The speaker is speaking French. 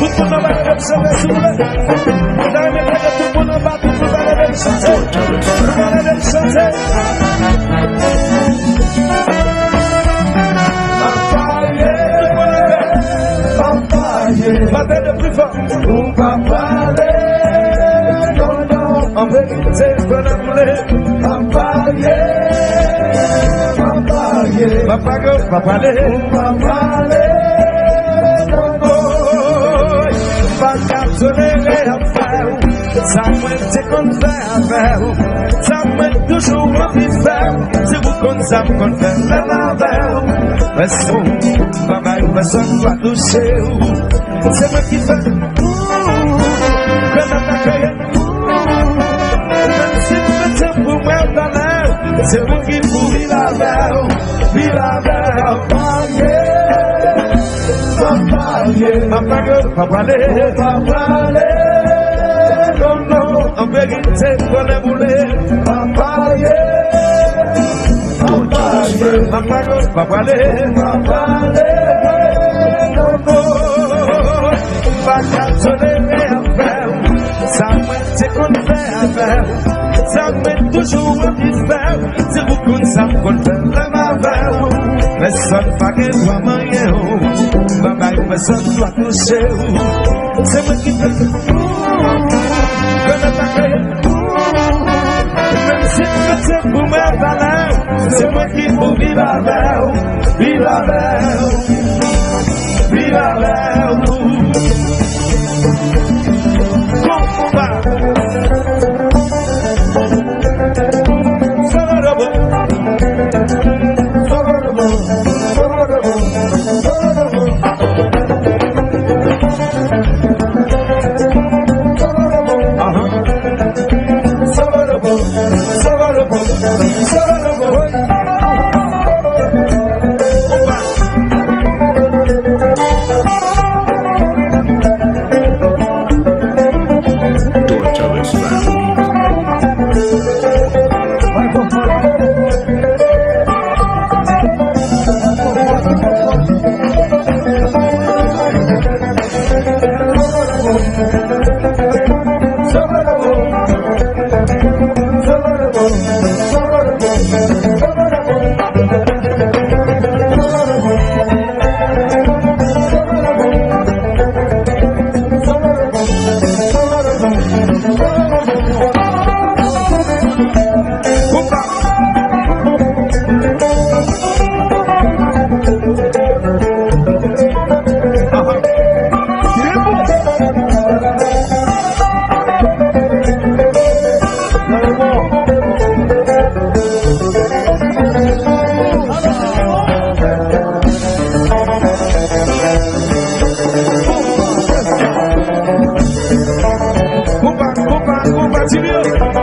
le monde va chanter, s'il vous plaît. Vous allez mettre tout le monde en bas, tout le monde va chanter. Vous allez chanter. Battez le plus fort. On va parler. Non, non. En vérité, qu'on a voulu. On va parler. On va parler. Va parler. On va parler. Non, non. Va cartonner à faire. Ça m'a qu'on fait à faire. Ça m'a toujours envie de faire. C'est vous qu'on ça qu'on fait la marvel. Personne, papa, personne va toucher. C'est moi qui fais. Même si tu me pour moi dans l'air, c'est moi qui vous vis la veille. Vis la veille. Papa, non, non, en vérité, qu'on a voulu. Papa, papa, va cartonner à faire. Ça m'a qu'on fait à faire. Ça m'a toujours envie de faire. C'est vous qu'on ça qu'on fait la marvel. Personne pas que doit manger. Papa, personne doit toucher. C'est moi qui fais. Même si tu te pour me parler, c'est moi qui vous vis la veille. Vis la veille. Vis la veille. Continue.